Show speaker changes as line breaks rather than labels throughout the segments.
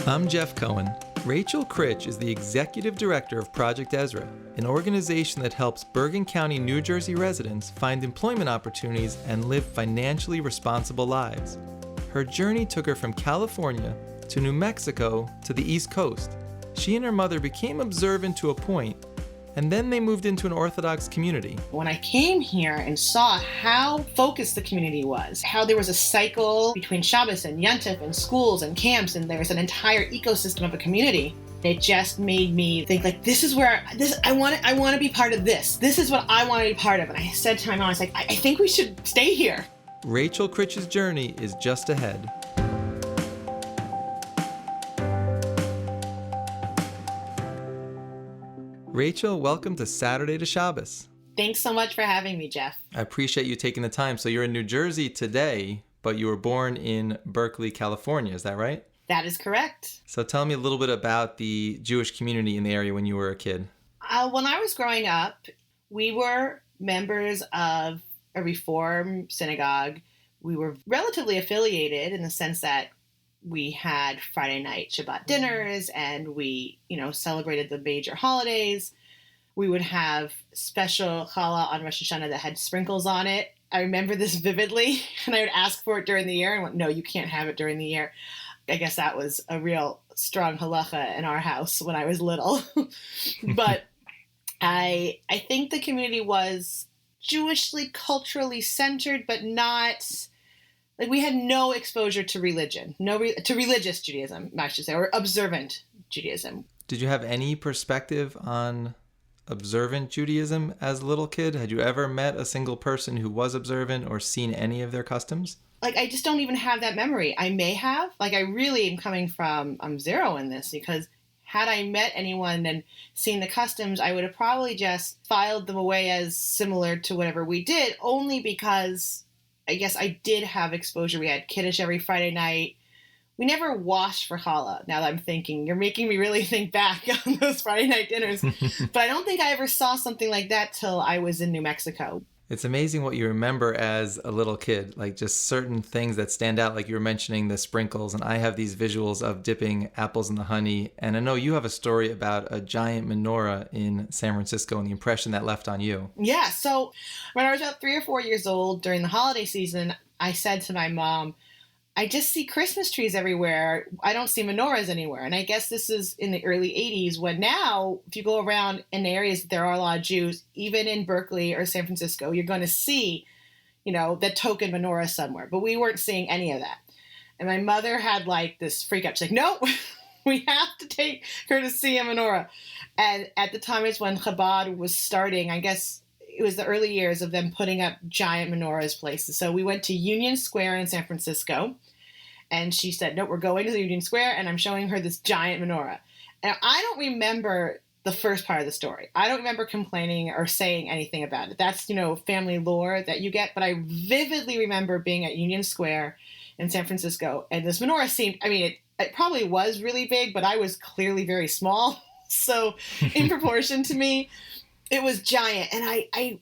I'm Jeff Cohen. Rachel Krich is the executive director of Project Ezrah, an organization that helps Bergen County, New Jersey residents find employment opportunities and live financially responsible lives. Her journey took her from California to New Mexico to the East Coast. She and her mother became observant to a point, and then they moved into an Orthodox community.
When I came here and saw how focused the community was, how there was a cycle between Shabbos and Yontif and schools and camps, and there was an entire ecosystem of a community, it just made me think, like, this is where I want to be part of this. This is what I want to be part of. And I said to my mom, I was like, I think we should stay here.
Rachel Krich's journey is just ahead. Rachel, welcome to Saturday to Shabbos.
Thanks so much for having me, Jeff.
I appreciate you taking the time. So you're in New Jersey today, but you were born in Berkeley, California. Is that right?
That is correct.
So tell me a little bit about the Jewish community in the area when you were a kid.
When I was growing up, we were members of a Reform synagogue. We were relatively affiliated in the sense that we had Friday night Shabbat dinners, and we, celebrated the major holidays. We would have special challah on Rosh Hashanah that had sprinkles on it. I remember this vividly, and I would ask for it during the year, and went, no, you can't have it during the year. I guess that was a real strong halacha in our house when I was little. But I think the community was Jewishly, culturally centered, but not... Like, we had no exposure to religion, to religious Judaism, I should say, or observant Judaism.
Did you have any perspective on observant Judaism as a little kid? Had you ever met a single person who was observant or seen any of their customs?
Like, I just don't even have that memory. I may have. Like, I really am coming from, I'm zero in this, because had I met anyone and seen the customs, I would have probably just filed them away as similar to whatever we did, only because... I guess I did have exposure. We had Kiddush every Friday night. We never washed for challah. Now that I'm thinking, you're making me really think back on those Friday night dinners. But I don't think I ever saw something like that till I was in New Mexico.
It's amazing what you remember as a little kid, like just certain things that stand out, like you were mentioning the sprinkles, and I have these visuals of dipping apples in the honey. And I know you have a story about a giant menorah in San Francisco and the impression that left on you.
Yeah, so when I was about 3 or 4 years old during the holiday season, I said to my mom, I just see Christmas trees everywhere. I don't see menorahs anywhere. And I guess this is in the early 80s, when now, if you go around in areas that there are a lot of Jews, even in Berkeley or San Francisco, you're going to see, the token menorah somewhere. But we weren't seeing any of that. And my mother had like this freak out. She's like, no, we have to take her to see a menorah. And at the time, it's when Chabad was starting. I guess it was the early years of them putting up giant menorahs places. So we went to Union Square in San Francisco, and she said, no, we're going to the Union Square, and I'm showing her this giant menorah. And I don't remember the first part of the story. I don't remember complaining or saying anything about it. That's, family lore that you get. But I vividly remember being at Union Square in San Francisco, and this menorah seemed, it probably was really big, but I was clearly very small. So in proportion to me, it was giant. And I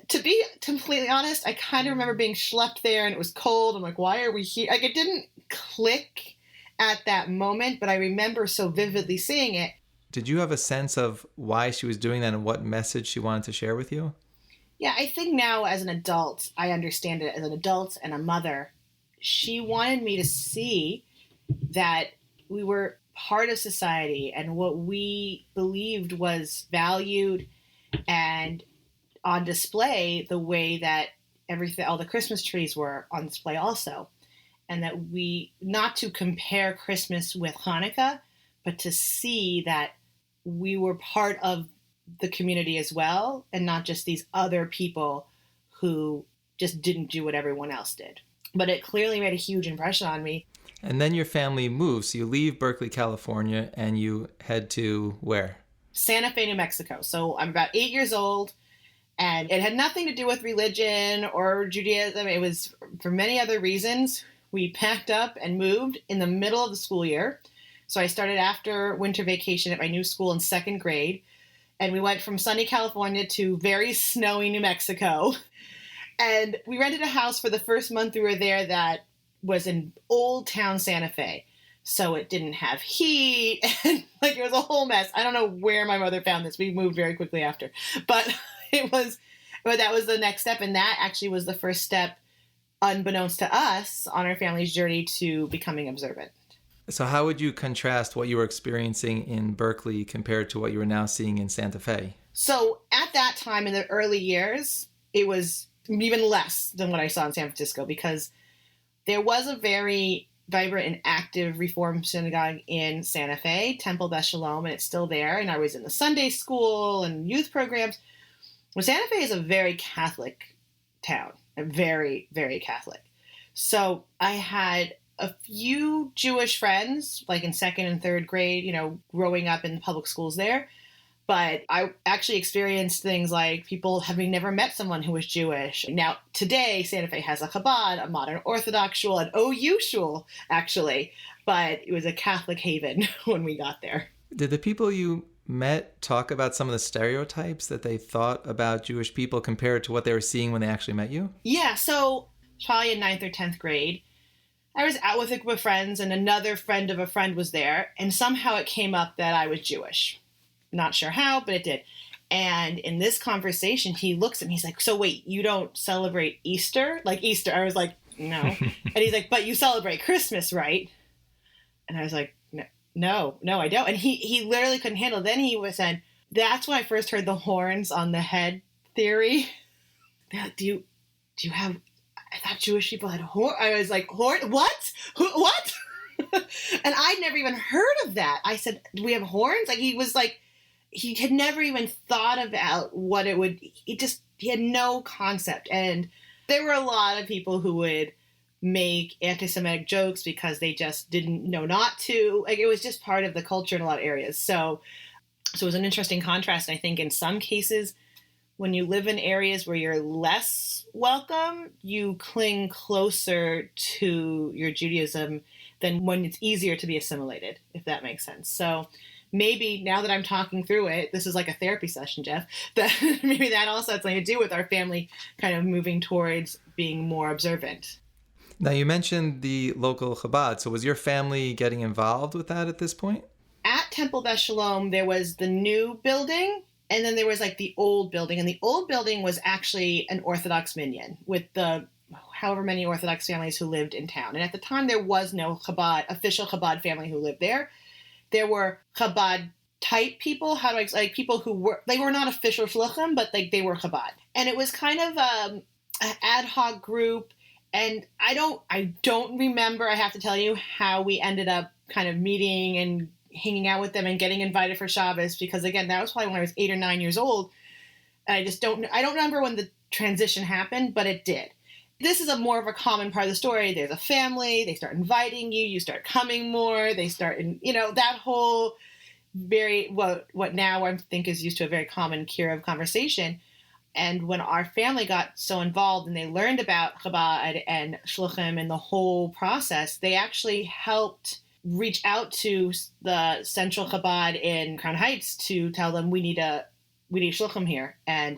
to be completely honest, I kind of remember being schlepped there, and it was cold. I'm like, why are we here? Like, it didn't click at that moment, but I remember so vividly seeing it.
Did you have a sense of why she was doing that and what message she wanted to share with you?
Yeah, I think now as an adult, I understand it as an adult and a mother. She wanted me to see that we were part of society, and what we believed was valued and on display the way that all the Christmas trees were on display also. And that we, not to compare Christmas with Hanukkah, but to see that we were part of the community as well, and not just these other people who just didn't do what everyone else did. But it clearly made a huge impression on me.
And then your family moves. So you leave Berkeley, California, and you head to where?
Santa Fe, New Mexico. So I'm about 8 years old, and it had nothing to do with religion or Judaism. It was for many other reasons. We packed up and moved in the middle of the school year. So I started after winter vacation at my new school in second grade. And we went from sunny California to very snowy New Mexico. And we rented a house for the first month we were there that was in Old Town Santa Fe. so it didn't have heat, and like it was a whole mess. I don't know where my mother found this. We moved very quickly after, but that was the next step, and that actually was the first step, unbeknownst to us, on our family's journey to becoming observant.
So how would you contrast what you were experiencing in Berkeley compared to what you were now seeing in Santa Fe?
So at that time, in the early years, it was even less than what I saw in San Francisco, because there was a very vibrant and active Reform synagogue in Santa Fe, Temple Beth Shalom, and it's still there. And I was in the Sunday school and youth programs. Well, Santa Fe is a very Catholic town, very, very Catholic. So I had a few Jewish friends, like in second and third grade, growing up in the public schools there. But I actually experienced things like people having never met someone who was Jewish. Now, today, Santa Fe has a Chabad, a modern Orthodox shul, an OU shul, actually. But it was a Catholic haven when we got there.
Did the people you met talk about some of the stereotypes that they thought about Jewish people compared to what they were seeing when they actually met you?
Yeah, so probably in 9th or 10th grade, I was out with a group of friends, and another friend of a friend was there, and somehow it came up that I was Jewish. Not sure how, but it did. And in this conversation, he looks at me, he's like, so wait, you don't celebrate Easter? Like Easter. I was like, no. And he's like, but you celebrate Christmas, right? And I was like, no, I don't. And he literally couldn't handle it. Then he was saying, that's when I first heard the horns on the head theory. They're like, do you have, I thought Jewish people had horns. I was like, horn? What? What? And I'd never even heard of that. I said, do we have horns? Like, he was like, he had never even thought about what it would, he had no concept. And there were a lot of people who would make anti-Semitic jokes because they just didn't know not to. Like, it was just part of the culture in a lot of areas. So it was an interesting contrast. I think in some cases, when you live in areas where you're less welcome, you cling closer to your Judaism than when it's easier to be assimilated, if that makes sense. So maybe now that I'm talking through it, this is like a therapy session, Jeff, that maybe that also has something to do with our family kind of moving towards being more observant.
Now, you mentioned the local Chabad. So was your family getting involved with that at this point?
At Temple Beth Shalom, there was the new building, and then there was like the old building. And the old building was actually an Orthodox minyan with the however many Orthodox families who lived in town. And at the time, there was no Chabad, official Chabad family who lived there. There were Chabad type people, like people who were, they were not official shluchim, but like they were Chabad. And it was kind of an ad hoc group. And I don't remember, I have to tell you, how we ended up kind of meeting and hanging out with them and getting invited for Shabbos, because again, that was probably when I was 8 or 9 years old. And I don't remember when the transition happened, but it did. This is more of a common part of the story. There's a family, they start inviting you, you start coming more, they start, that whole very, what now I think is used to a very common Kirov conversation. And when our family got so involved and they learned about Chabad and Shluchim and the whole process, they actually helped reach out to the Central Chabad in Crown Heights to tell them we need Shluchim here. And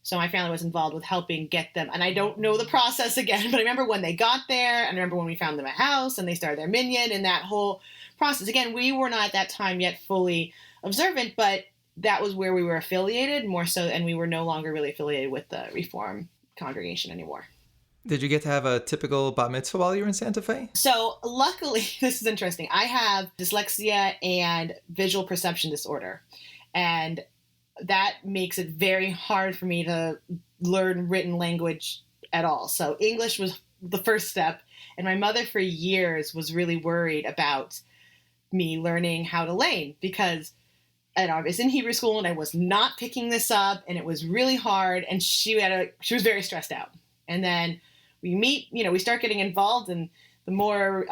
so my family was involved with helping get them. And I don't know the process again, but I remember when they got there, and I remember when we found them a house and they started their minyan and that whole process. Again, we were not at that time yet fully observant, but that was where we were affiliated more so, and we were no longer really affiliated with the Reform congregation anymore.
Did you get to have a typical bat mitzvah while you were in Santa Fe?
So luckily, this is interesting. I have dyslexia and visual perception disorder, and that makes it very hard for me to learn written language at all. So English was the first step, and my mother for years was really worried about me learning how to lane, because I was in Hebrew school and I was not picking this up, and it was really hard, and she was very stressed out. And then we start getting involved in the more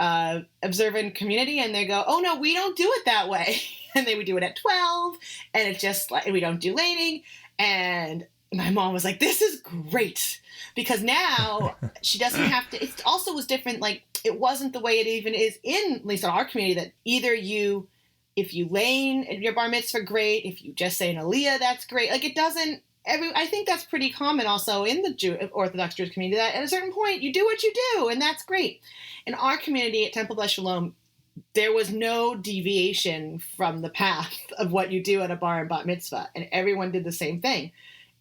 observant community, and they go, oh no, we don't do it that way. And they would do it at 12, and it's just like, we don't do laning. And my mom was like, this is great, because now she doesn't have to. It also was different. Like, it wasn't the way it even is in, at least in our community, that either if you lane at your bar mitzvah, great. If you just say an aliyah, that's great. Like, it doesn't, I think that's pretty common also in the Orthodox Jewish community, that at a certain point you do what you do, and that's great. In our community at Temple Beth Shalom, there was no deviation from the path of what you do at a bar and bat mitzvah, and everyone did the same thing.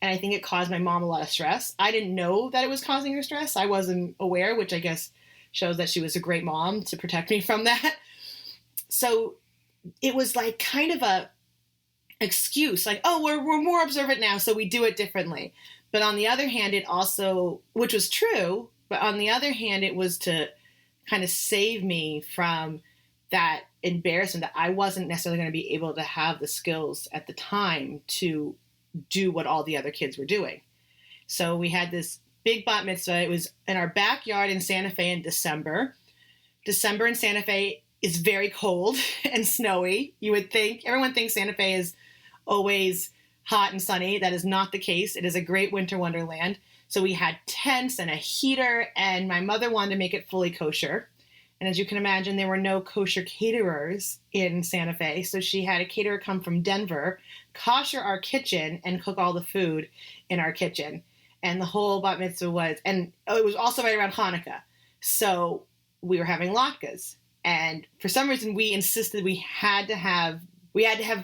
And I think it caused my mom a lot of stress. I didn't know that it was causing her stress. I wasn't aware, which I guess shows that she was a great mom to protect me from that. So it was like kind of a excuse, like, oh, we're more observant now, so we do it differently. But on the other hand, it also, which was true, but on the other hand, it was to kind of save me from that embarrassment that I wasn't necessarily going to be able to have the skills at the time to do what all the other kids were doing. So we had this big bat mitzvah. It was in our backyard in Santa Fe in December. December in Santa Fe is very cold and snowy. You would think, everyone thinks Santa Fe is always hot and sunny. That is not the case. It is a great winter wonderland. So we had tents and a heater, and my mother wanted to make it fully kosher. And as you can imagine, there were no kosher caterers in Santa Fe. So she had a caterer come from Denver, kosher our kitchen, and cook all the food in our kitchen. And the whole bat mitzvah was, and it was also right around Hanukkah. So we were having latkes. And for some reason, we insisted we had to have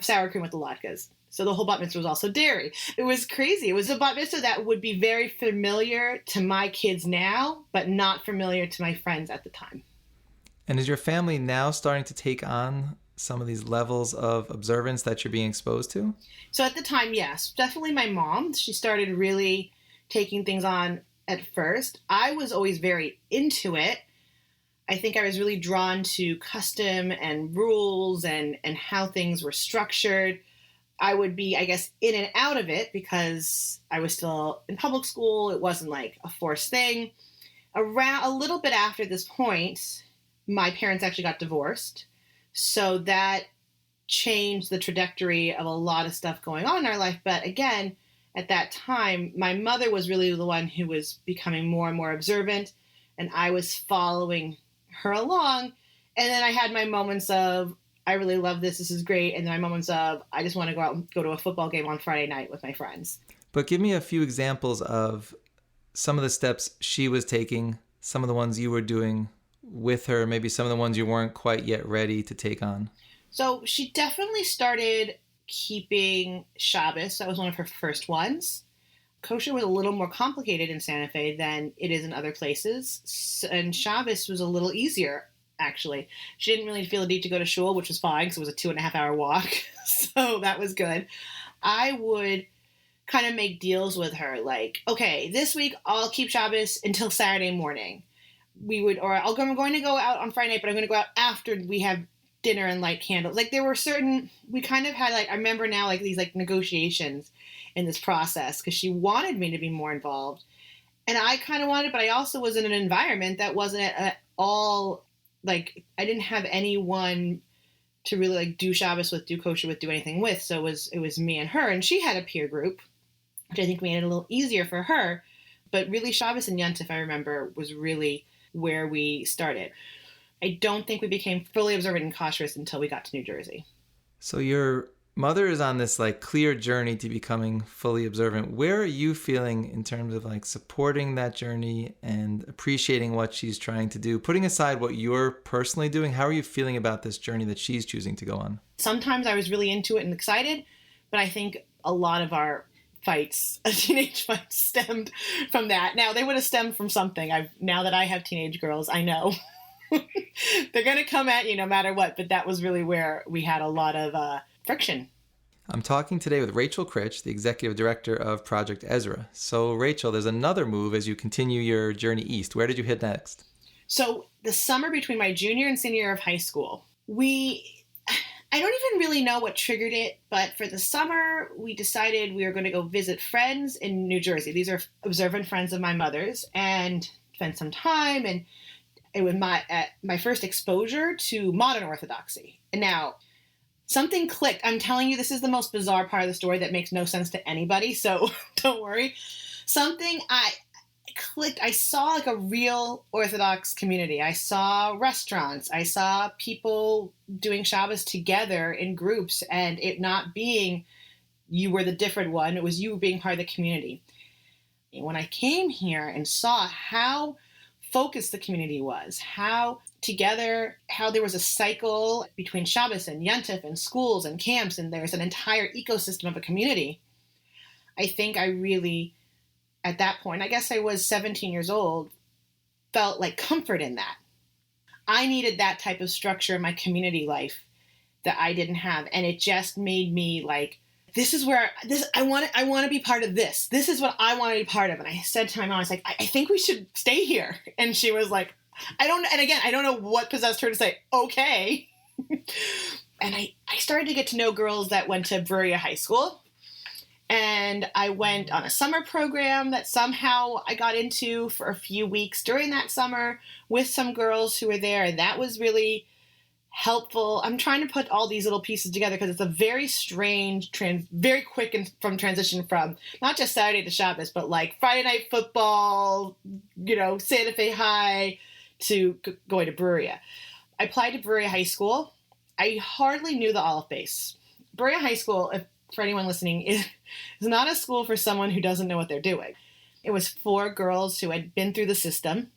sour cream with the latkes. So the whole bat mitzvah was also dairy. It was crazy. It was a bat mitzvah that would be very familiar to my kids now, but not familiar to my friends at the time.
And is your family now starting to take on some of these levels of observance that you're being exposed to?
So at the time, yes. Definitely my mom. She started really taking things on at first. I was always very into it. I think I was really drawn to custom and rules and how things were structured. I would be, I guess, in and out of it because I was still in public school. It wasn't like a forced thing. Around a little bit after this point, my parents actually got divorced. So that changed the trajectory of a lot of stuff going on in our life. But again, at that time, my mother was really the one who was becoming more and more observant, and I was following her along. And then I had my moments of, I really love this is great. And then my moments of, I just want to go out and go to a football game on Friday night with my friends.
But give me a few examples of some of the steps she was taking, some of the ones you were doing with her, maybe some of the ones you weren't quite yet ready to take on.
So she definitely started keeping Shabbos. That was one of her first ones. Kosher was a little more complicated in Santa Fe than it is in other places. And Shabbos was a little easier, actually. She didn't really feel the need to go to shul, which was fine because it was a 2.5-hour walk. So that was good. I would kind of make deals with her. Like, okay, this week I'll keep Shabbos until Saturday morning. I'm going to go out on Friday night, but I'm going to go out after we have dinner and light candles. Like there were we kind of had like, I remember now like these like negotiations in this process because she wanted me to be more involved. And I kind of wanted, but I also was in an environment that wasn't at all, like I didn't have anyone to really like do Shabbos with, do kosher with, do anything with. So it was me and her, and she had a peer group, which I think made it a little easier for her. But really Shabbos and Yontif, I remember, was really where we started. I don't think we became fully observant and cautious until we got to New Jersey.
So your mother is on this like clear journey to becoming fully observant. Where are you feeling in terms of like supporting that journey and appreciating what she's trying to do? Putting aside what you're personally doing, how are you feeling about this journey that she's choosing to go on?
Sometimes I was really into it and excited, but I think a lot of our teenage fights stemmed from that. Now, they would have stemmed from something. Now that I have teenage girls, I know they're going to come at you no matter what, but that was really where we had a lot of friction.
I'm talking today with Rachel Krich, the executive director of Project Ezrah. So, Rachel, there's another move as you continue your journey east. Where did you head next?
So, the summer between my junior and senior year of high school, I don't even really know what triggered it, but for the summer, we decided we were going to go visit friends in New Jersey. These are observant friends of my mother's, and spend some time. And it was my first exposure to modern Orthodoxy. And now, something clicked. I'm telling you, this is the most bizarre part of the story that makes no sense to anybody, so don't worry. Something clicked. I saw like a real Orthodox community. I saw restaurants. I saw people doing Shabbos together in groups, and it not being you were the different one. It was you being part of the community. And when I came here and saw how focused the community was, how how there was a cycle between Shabbos and Yontif and schools and camps, and there was an entire ecosystem of a community. I think I really, at that point, I guess I was 17 years old, felt like comfort in that. I needed that type of structure in my community life that I didn't have. And it just made me like, this is where I want to be part of this. This is what I want to be part of. And I said to my mom, I was like, I think we should stay here. And she was like, I don't know what possessed her to say, okay. And I started to get to know girls that went to Berea High School. And I went on a summer program that somehow I got into for a few weeks during that summer with some girls who were there. And that was really helpful. I'm trying to put all these little pieces together because it's a very strange, very quick from transition from not just Saturday to Shabbos, but like Friday night football, Santa Fe High to going to Berea. I applied to Berea High School. I hardly knew the Aleph base. Berea High School, for anyone listening, is not a school for someone who doesn't know what they're doing. It was for girls who had been through the system.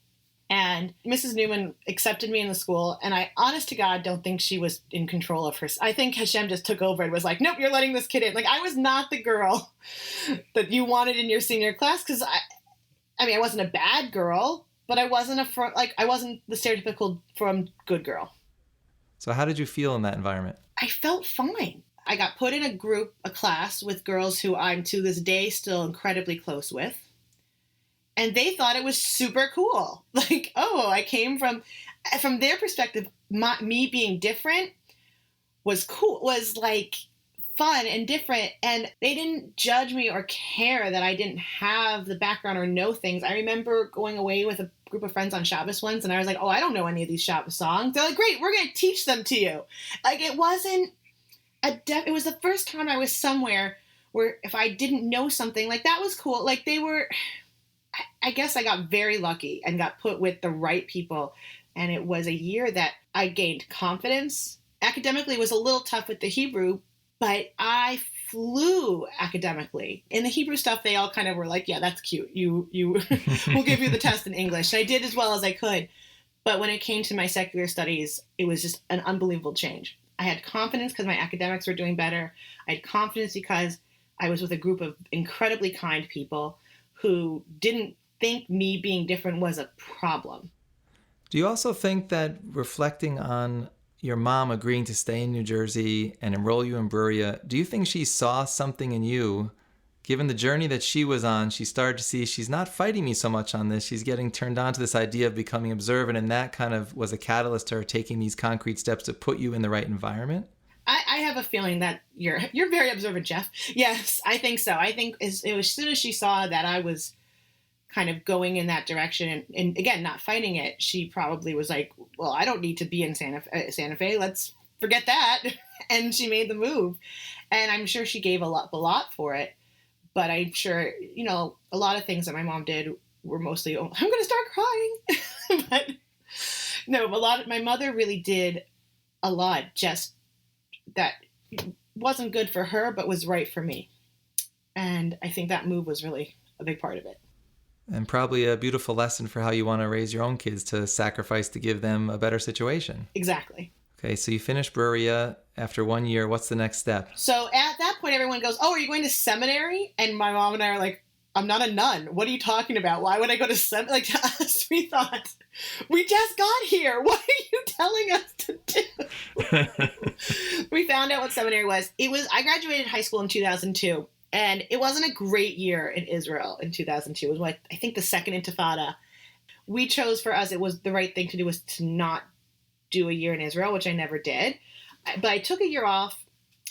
And Mrs. Newman accepted me in the school, and I, honest to God, don't think she was in control of her. I think Hashem just took over and was like, nope, you're letting this kid in. Like, I was not the girl that you wanted in your senior class, because I wasn't a bad girl, but I wasn't I wasn't the stereotypical from good girl.
So how did you feel in that environment?
I felt fine. I got put in a class with girls who I'm to this day still incredibly close with. And they thought it was super cool. Like, oh, I came from their perspective, me being different was cool, was like fun and different. And they didn't judge me or care that I didn't have the background or know things. I remember going away with a group of friends on Shabbos once, and I was like, oh, I don't know any of these Shabbos songs. They're like, great, we're going to teach them to you. Like, it wasn't it was the first time I was somewhere where if I didn't know something, like, that was cool. Like, I guess I got very lucky and got put with the right people. And it was a year that I gained confidence. Academically, it was a little tough with the Hebrew, but I flew academically. In the Hebrew stuff, they all kind of were like, yeah, that's cute. You we'll give you the test in English. And I did as well as I could. But when it came to my secular studies, it was just an unbelievable change. I had confidence because my academics were doing better. I had confidence because I was with a group of incredibly kind people who didn't think me being different was a problem.
Do you also think that reflecting on your mom agreeing to stay in New Jersey and enroll you in Berea, do you think she saw something in you? Given the journey that she was on, she started to see she's not fighting me so much on this. She's getting turned on to this idea of becoming observant, and that kind of was a catalyst to her taking these concrete steps to put you in the right environment?
I have a feeling that you're very observant, Jeff. Yes, I think so. I think it was as soon as she saw that I was kind of going in that direction and again, not fighting it, she probably was like, well, I don't need to be in Santa Fe. Let's forget that. And she made the move. And I'm sure she gave a lot for it. But I'm sure, a lot of things that my mom did were mostly, oh, I'm going to start crying. But no, my mother really did a lot just that wasn't good for her, but was right for me. And I think that move was really a big part of it.
And probably a beautiful lesson for how you want to raise your own kids, to sacrifice to give them a better situation.
Exactly.
Okay, so you finished Berea. After 1 year, what's the next step?
So at that point, everyone goes, oh, are you going to seminary? And my mom and I are like, I'm not a nun. What are you talking about? Why would I go to seminary? Like, to us, we thought, we just got here. What are you telling us to do? We found out what seminary was. I graduated high school in 2002. And it wasn't a great year in Israel in 2002. It was like, I think, the second intifada. We chose for us, it was the right thing to do was to not do a year in Israel, which I never did. But I took a year off.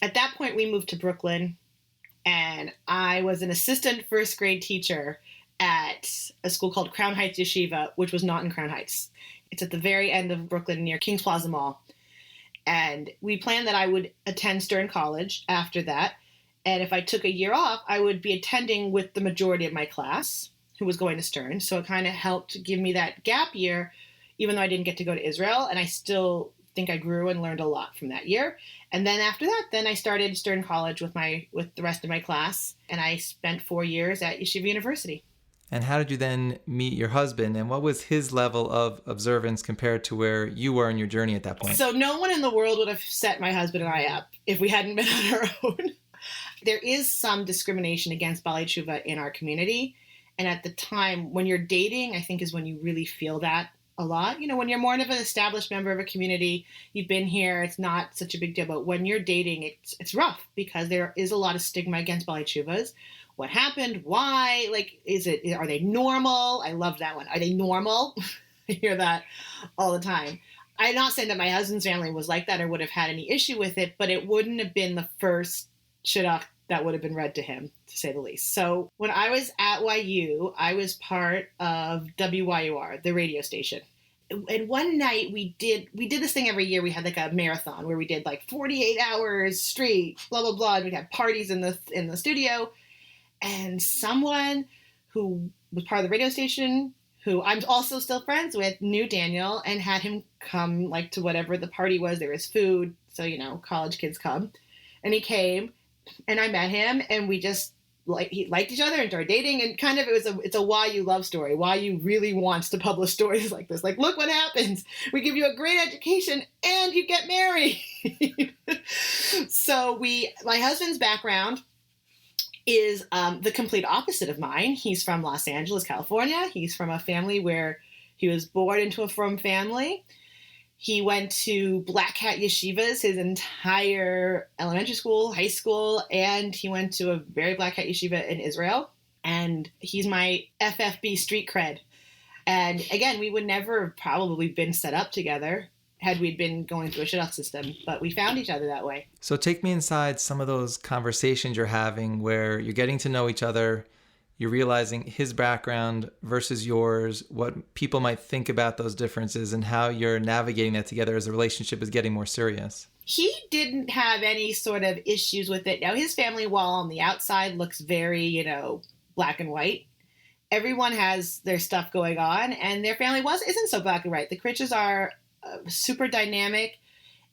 At that point, we moved to Brooklyn, and I was an assistant first grade teacher at a school called Crown Heights Yeshiva, which was not in Crown Heights. It's at the very end of Brooklyn near Kings Plaza Mall. And we planned that I would attend Stern College after that. And if I took a year off, I would be attending with the majority of my class who was going to Stern. So it kind of helped give me that gap year, even though I didn't get to go to Israel. And I still think I grew and learned a lot from that year. And then after that, I started Stern College with the rest of my class. And I spent 4 years at Yeshiva University.
And how did you then meet your husband? And what was his level of observance compared to where you were in your journey at that point?
So no one in the world would have set my husband and I up if we hadn't been on our own. There is some discrimination against Baalei Teshuva in our community. And at the time, when you're dating, I think is when you really feel that a lot. You know, when you're more of an established member of a community, you've been here, it's not such a big deal. But when you're dating, it's rough because there is a lot of stigma against Baalei Teshuvas. What happened? Why? Like, are they normal? I love that one. Are they normal? I hear that all the time. I'm not saying that my husband's family was like that or would have had any issue with it, but it wouldn't have been the first shidduch that would have been read to him, to say the least. So when I was at YU, I was part of WYUR, the radio station. And one night we did this thing every year. We had like a marathon where we did like 48 hours straight, blah, blah, blah. And we'd have parties in the studio. And someone who was part of the radio station, who I'm also still friends with, knew Daniel and had him come like to whatever the party was. There was food. So, you know, college kids come. And he came and I met him and we just he liked each other and started dating. And kind of it's a YU love story. YU really wants to publish stories like this. Like, look what happens. We give you a great education and you get married. So my husband's background is the complete opposite of mine. He's from Los Angeles, California. He's from a family where he was born into a frum family. He went to black hat yeshivas his entire elementary school, high school, and he went to a very black hat yeshiva in Israel. And he's my FFB street cred. And again, we would never have probably been set up together had we been going through a shidduch system, but we found each other that way.
So take me inside some of those conversations you're having where you're getting to know each other, you're realizing his background versus yours, what people might think about those differences, and how you're navigating that together as the relationship is getting more serious.
He didn't have any sort of issues with it. Now, his family, while on the outside, looks very, you know, black and white. Everyone has their stuff going on, and their family isn't so black and white. The Kriches are super dynamic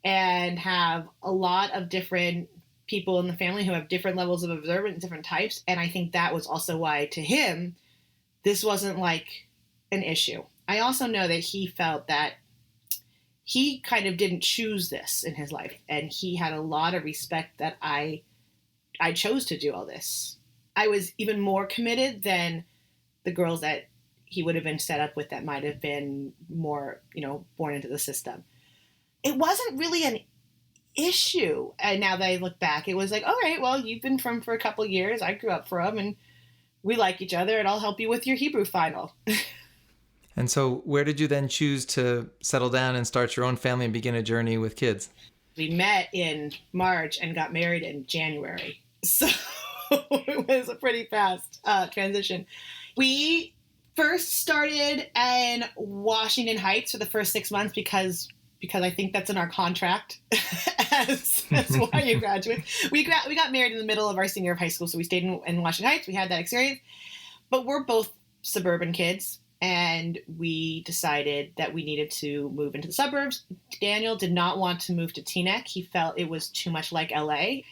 and have a lot of different people in the family who have different levels of observance, different types. And I think that was also why, to him, this wasn't like an issue. I also know that he felt that he kind of didn't choose this in his life. And he had a lot of respect that I chose to do all this. I was even more committed than the girls that he would have been set up with that might have been more, you know, born into the system. It wasn't really an issue. And now that I look back, it was like, all right, well, you've been frum for a couple of years. I grew up frum and we like each other and I'll help you with your Hebrew final.
And so where did you then choose to settle down and start your own family and begin a journey with kids?
We met in March and got married in January. So it was a pretty fast transition. We first started in Washington Heights for the first 6 months because I think that's in our contract as YU graduates. We got married in the middle of our senior year of high school, so we stayed in Washington Heights. We had that experience. But we're both suburban kids, and we decided that we needed to move into the suburbs. Daniel did not want to move to Teaneck. He felt it was too much like LA.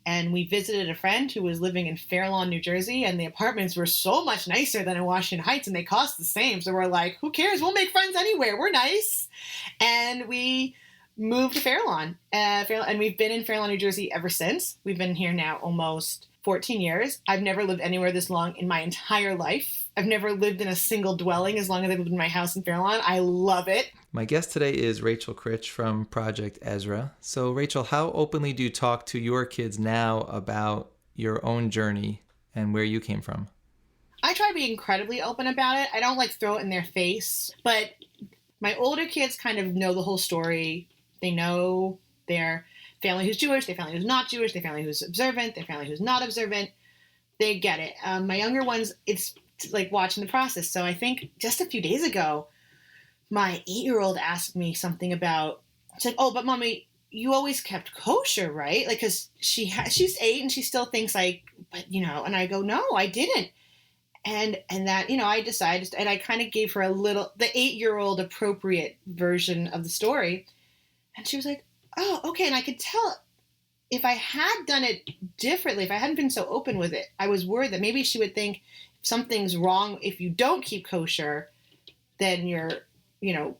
And we visited a friend who was living in Fair Lawn, New Jersey, and the apartments were so much nicer than in Washington Heights, and they cost the same. So we're like, who cares? We'll make friends anywhere. We're nice. And we moved to Fair Lawn. And we've been in Fair Lawn, New Jersey ever since. We've been here now almost 14 years. I've never lived anywhere this long in my entire life. I've never lived in a single dwelling as long as I've lived in my house in Fair Lawn. I love it.
My guest today is Rachel Krich from Project Ezrah. So Rachel, how openly do you talk to your kids now about your own journey and where you came from?
I try to be incredibly open about it. I don't like throw it in their face, but my older kids kind of know the whole story. They know their family who's Jewish, their family who's not Jewish, their family who's observant, their family who's not observant. They get it. My younger ones, it's like watching the process. So I think just a few days ago, my 8-year-old asked me something about, said, "Oh, but Mommy, you always kept kosher, right?" Like, cause she's 8 and she still thinks like, but you know, and I go, "No, I didn't." And that, you know, I decided, and I kind of gave her the 8-year-old appropriate version of the story. And she was like, "Oh, okay." And I could tell if I had done it differently, if I hadn't been so open with it, I was worried that maybe she would think, if something's wrong if you don't keep kosher, then you're,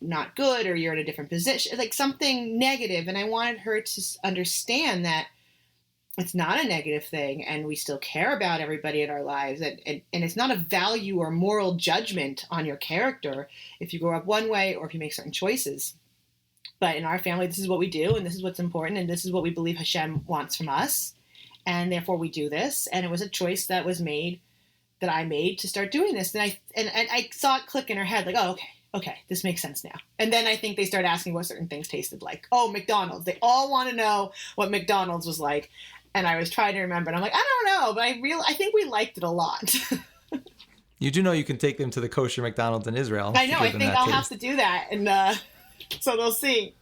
not good, or you're in a different position, like something negative. And I wanted her to understand that it's not a negative thing, and we still care about everybody in our lives. And it's not a value or moral judgment on your character if you grow up one way or if you make certain choices. But in our family, this is what we do, and this is what's important, and this is what we believe Hashem wants from us. And therefore we do this. And it was a choice that I made to start doing this. And I saw it click in her head, like, oh, okay, this makes sense now. And then I think they started asking what certain things tasted like. Oh, McDonald's. They all want to know what McDonald's was like. And I was trying to remember, and I'm like, I don't know, but I think we liked it a lot.
You do know you can take them to the kosher McDonald's in Israel.
I know. I think I'll have to do that, and so they'll see.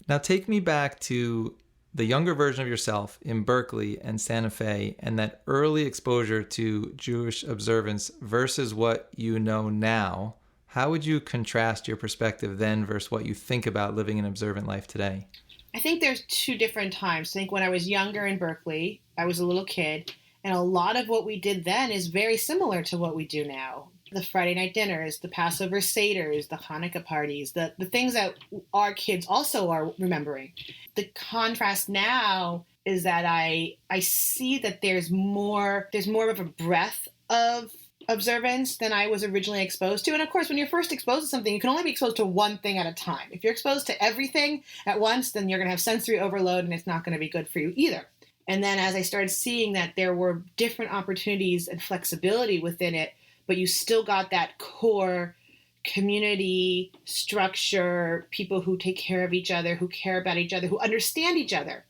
Now take me back to the younger version of yourself in Berkeley and Santa Fe, and that early exposure to Jewish observance versus what you know now. How would you contrast your perspective then versus what you think about living an observant life today?
I think there's two different times. I think when I was younger in Berkeley, I was a little kid, and a lot of what we did then is very similar to what we do now. The Friday night dinners, the Passover Seders, the Hanukkah parties, the things that our kids also are remembering. The contrast now is that I see that there's more of a breadth of observance than I was originally exposed to. And of course, when you're first exposed to something, you can only be exposed to one thing at a time. If you're exposed to everything at once, then you're going to have sensory overload, and it's not going to be good for you either. And then as I started seeing that there were different opportunities and flexibility within it, but you still got that core community structure, people who take care of each other, who care about each other, who understand each other.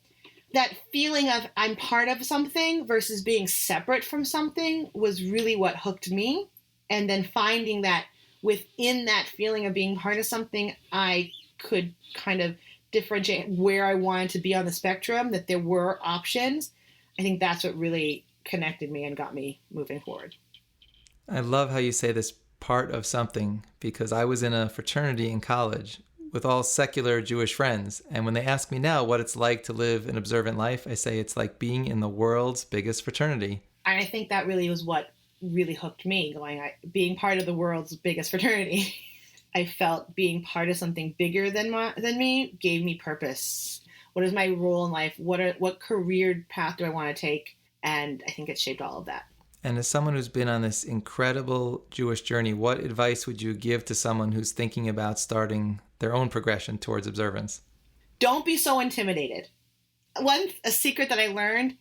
That feeling of I'm part of something versus being separate from something was really what hooked me. And then finding that within that feeling of being part of something, I could kind of differentiate where I wanted to be on the spectrum, that there were options. I think that's what really connected me and got me moving forward.
I love how you say this part of something, because I was in a fraternity in college with all secular Jewish friends. And when they ask me now what it's like to live an observant life, I say it's like being in the world's biggest fraternity.
And I think that really was what really hooked me, being part of the world's biggest fraternity. I felt being part of something bigger than me gave me purpose. What is my role in life? What career path do I want to take? And I think it shaped all of that.
And as someone who's been on this incredible Jewish journey, what advice would you give to someone who's thinking about starting their own progression towards observance?
Don't be so intimidated. A secret that I learned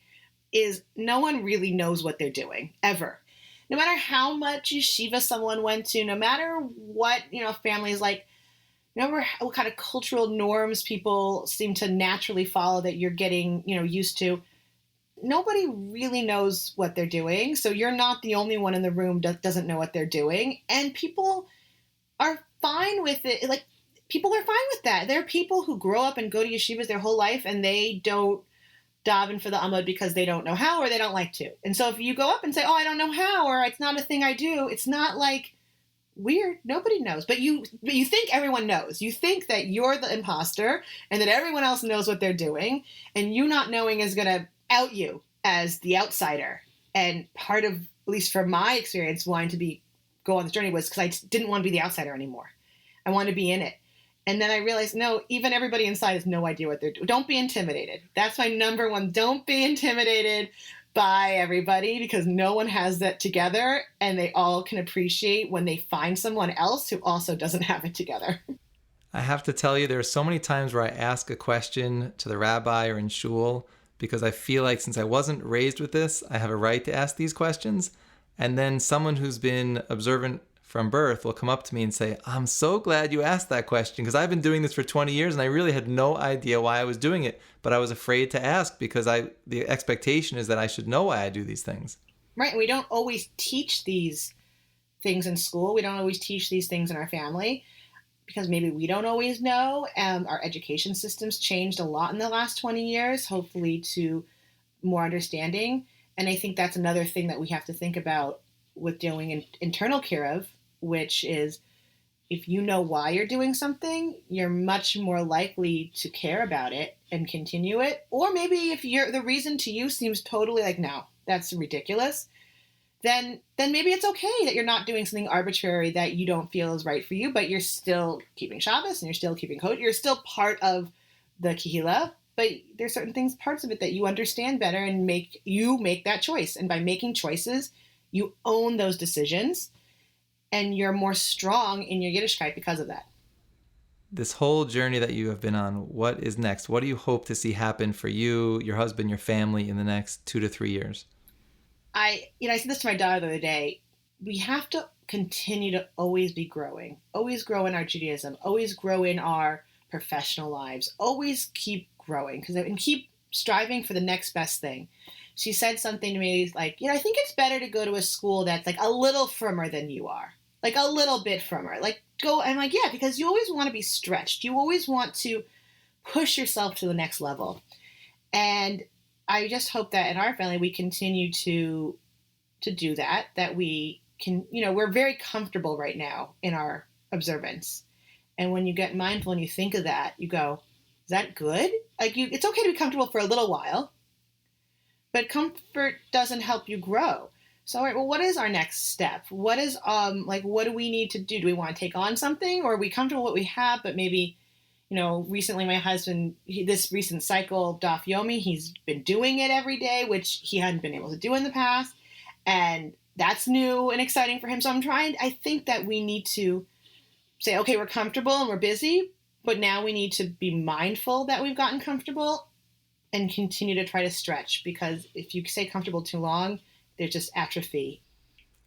is no one really knows what they're doing, ever. No matter how much yeshiva someone went to, no matter what, families like, no matter what kind of cultural norms people seem to naturally follow that you're getting, used to, nobody really knows what they're doing. So you're not the only one in the room that doesn't know what they're doing. And people are fine with it. Like, people are fine with that. There are people who grow up and go to yeshivas their whole life, and they don't daven for the Amud because they don't know how, or they don't like to. And so if you go up and say, oh, I don't know how, or it's not a thing I do, it's not like weird. Nobody knows. But you think everyone knows. You think that you're the imposter and that everyone else knows what they're doing, and you not knowing is going to out you as the outsider. And part of, at least from my experience, wanting to go on this journey was because I didn't want to be the outsider anymore. I wanted to be in it. And then I realized, no, even everybody inside has no idea what they're doing. Don't be intimidated. That's my number one. Don't be intimidated by everybody, because no one has that together, and they all can appreciate when they find someone else who also doesn't have it together.
I have to tell you, there are so many times where I ask a question to the rabbi or in shul, because I feel like since I wasn't raised with this, I have a right to ask these questions. And then someone who's been observant from birth will come up to me and say, I'm so glad you asked that question, because I've been doing this for 20 years and I really had no idea why I was doing it, but I was afraid to ask because the expectation is that I should know why I do these things.
Right. We don't always teach these things in school. We don't always teach these things in our family because maybe we don't always know. Our education system's changed a lot in the last 20 years, hopefully to more understanding. And I think that's another thing that we have to think about with doing internal kiruv, which is if you know why you're doing something, you're much more likely to care about it and continue it. Or maybe if the reason to you seems totally like, no, that's ridiculous, then maybe it's okay that you're not doing something arbitrary that you don't feel is right for you, but you're still keeping Shabbos and you're still keeping Kosher. You're still part of the Kehillah, but there's certain things, parts of it that you understand better and make that choice. And by making choices, you own those decisions and you're more strong in your Yiddishkeit because of that.
This whole journey that you have been on, what is next? What do you hope to see happen for you, your husband, your family in the next 2 to 3 years?
I said this to my daughter the other day. We have to continue to always be growing, always grow in our Judaism, always grow in our professional lives, always keep growing and keep striving for the next best thing. She said something to me like, I think it's better to go to a school that's like a little firmer than you are, like a little bit firmer. Like go. I'm like, yeah, because you always want to be stretched. You always want to push yourself to the next level. And I just hope that in our family we continue to do that we can, we're very comfortable right now in our observance. And when you get mindful and you think of that, you go, is that good? Like it's okay to be comfortable for a little while, but comfort doesn't help you grow. So, all right, well, what is our next step? What is, what do we need to do? Do we want to take on something, or are we comfortable with what we have, but maybe, recently my husband, this recent cycle of Daf Yomi, he's been doing it every day, which he hadn't been able to do in the past. And that's new and exciting for him. So I think that we need to say, okay, we're comfortable and we're busy, but now we need to be mindful that we've gotten comfortable and continue to try to stretch, because if you stay comfortable too long, there's just atrophy.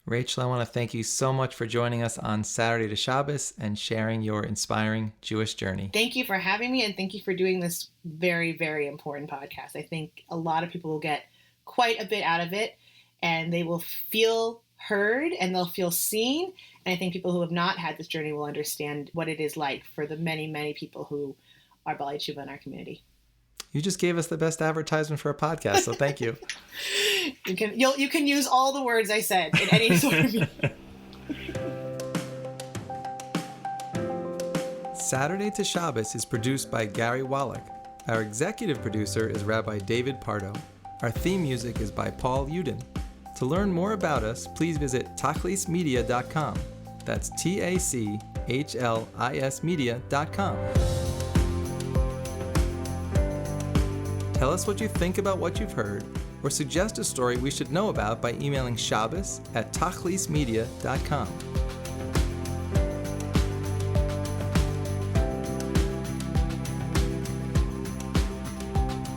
Rachel, I want to thank you so much for joining us on Saturday to Shabbos and sharing your inspiring Jewish journey.
Thank you for having me, and thank you for doing this very, very important podcast. I think a lot of people will get quite a bit out of it, and they will feel heard and they'll feel seen. And I think people who have not had this journey will understand what it is like for the many, many people who are Baalei Teshuva in our community.
You just gave us the best advertisement for a podcast, so thank you.
You can use all the words I said in any sort of
Saturday to Shabbos is produced by Gary Wallach. Our executive producer is Rabbi David Pardo. Our theme music is by Paul Uden. To learn more about us, please visit tachlismedia.com. That's TACHLIS media.com. Tell us what you think about what you've heard, or suggest a story we should know about by emailing shabbos@tachlismedia.com.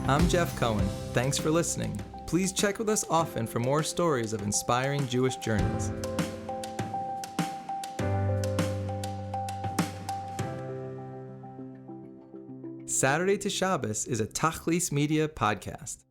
I'm Jeff Cohen. Thanks for listening. Please check with us often for more stories of inspiring Jewish journeys. Saturday to Shabbos is a Tachlis Media podcast.